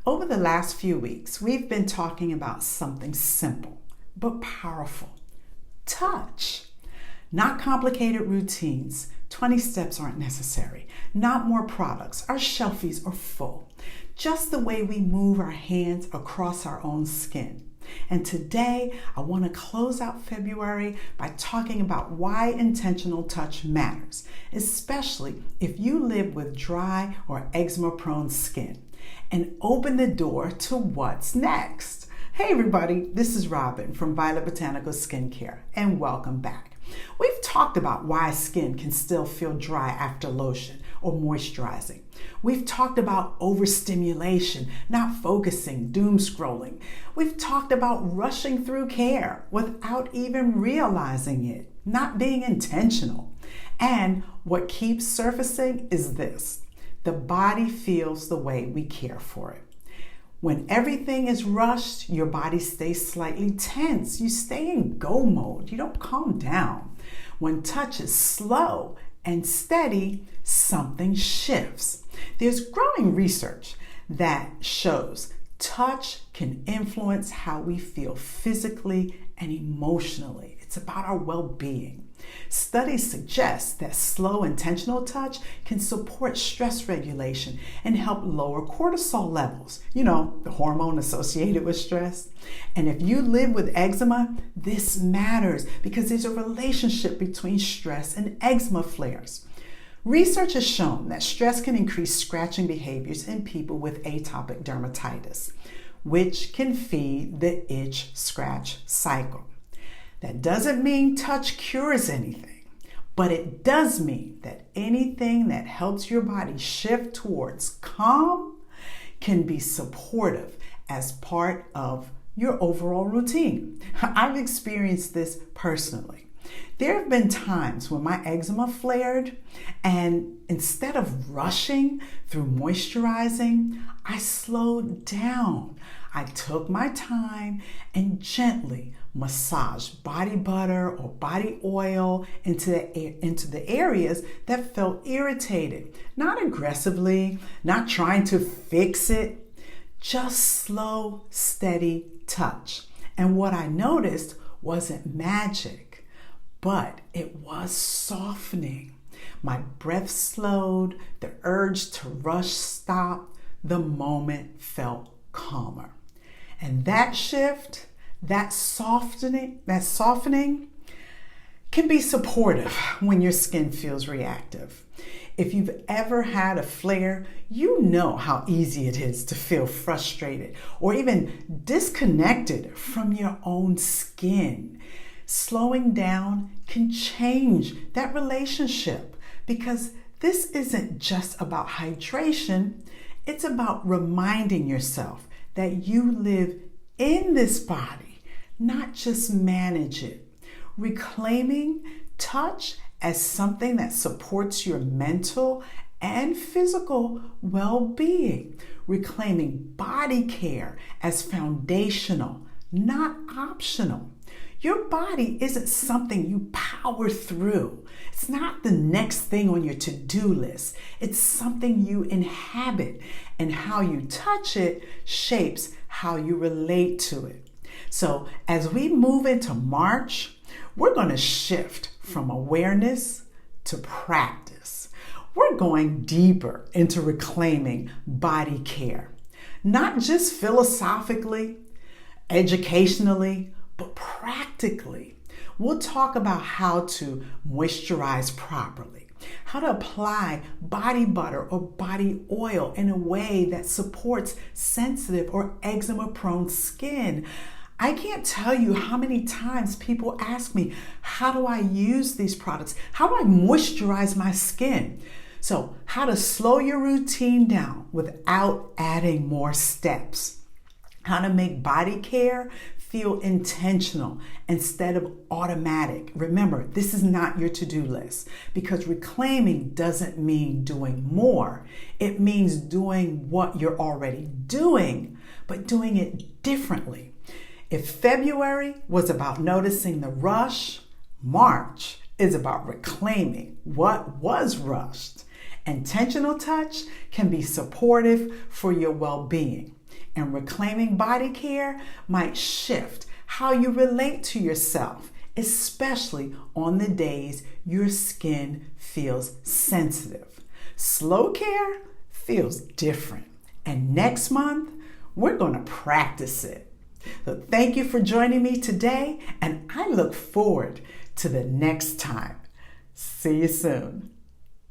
Over the last few weeks, we've been talking about something simple but powerful. Touch. Not complicated routines. 20 steps aren't necessary. Not more products. Our shelfies are full. Just the way we move our hands across our own skin. And today, I want to close out February by talking about why intentional touch matters, especially if you live with dry or eczema-prone skin, and open the door to what's next. Hey everybody, this is Robin from Violet Botanical Skincare, and welcome back. We've talked about why skin can still feel dry after lotion or moisturizing. We've talked about overstimulation, not focusing, doom scrolling. We've talked about rushing through care without even realizing it, not being intentional. And what keeps surfacing is this: the body feels the way we care for it. When everything is rushed, your body stays slightly tense. You stay in go mode. You don't calm down. When touch is slow and steady, something shifts. There's growing research that shows touch can influence how we feel physically and emotionally. It's about our well-being. Studies suggest that slow, intentional touch can support stress regulation and help lower cortisol levels, the hormone associated with stress. And if you live with eczema, this matters because there's a relationship between stress and eczema flares. Research has shown that stress can increase scratching behaviors in people with atopic dermatitis, which can feed the itch-scratch cycle. That doesn't mean touch cures anything, but it does mean that anything that helps your body shift towards calm can be supportive as part of your overall routine. I've experienced this personally. There have been times when my eczema flared, and instead of rushing through moisturizing, I slowed down. I took my time and gently massaged body butter or body oil into the areas that felt irritated. Not aggressively, not trying to fix it, just slow, steady touch. And what I noticed wasn't magic, but it was softening. My breath slowed, the urge to rush stopped, the moment felt calmer. And that shift, that softening can be supportive when your skin feels reactive. If you've ever had a flare, you know how easy it is to feel frustrated or even disconnected from your own skin. Slowing down can change that relationship because this isn't just about hydration, it's about reminding yourself that you live in this body, not just manage it. Reclaiming touch as something that supports your mental and physical well-being. Reclaiming body care as foundational, not optional. Your body isn't something you power through. It's not the next thing on your to-do list. It's something you inhabit, and how you touch it shapes how you relate to it. So as we move into March, we're going to shift from awareness to practice. We're going deeper into reclaiming body care, not just philosophically, educationally, but practically. We'll talk about how to moisturize properly, how to apply body butter or body oil in a way that supports sensitive or eczema-prone skin. I can't tell you how many times people ask me, how do I use these products? How do I moisturize my skin? So, how to slow your routine down without adding more steps. How to make body care feel intentional instead of automatic. Remember, this is not your to-do list, because reclaiming doesn't mean doing more. It means doing what you're already doing, but doing it differently. If February was about noticing the rush, March is about reclaiming what was rushed. Intentional touch can be supportive for your well-being. And reclaiming body care might shift how you relate to yourself, especially on the days your skin feels sensitive. Slow care feels different. And next month, we're going to practice it. So thank you for joining me today, and I look forward to the next time. See you soon.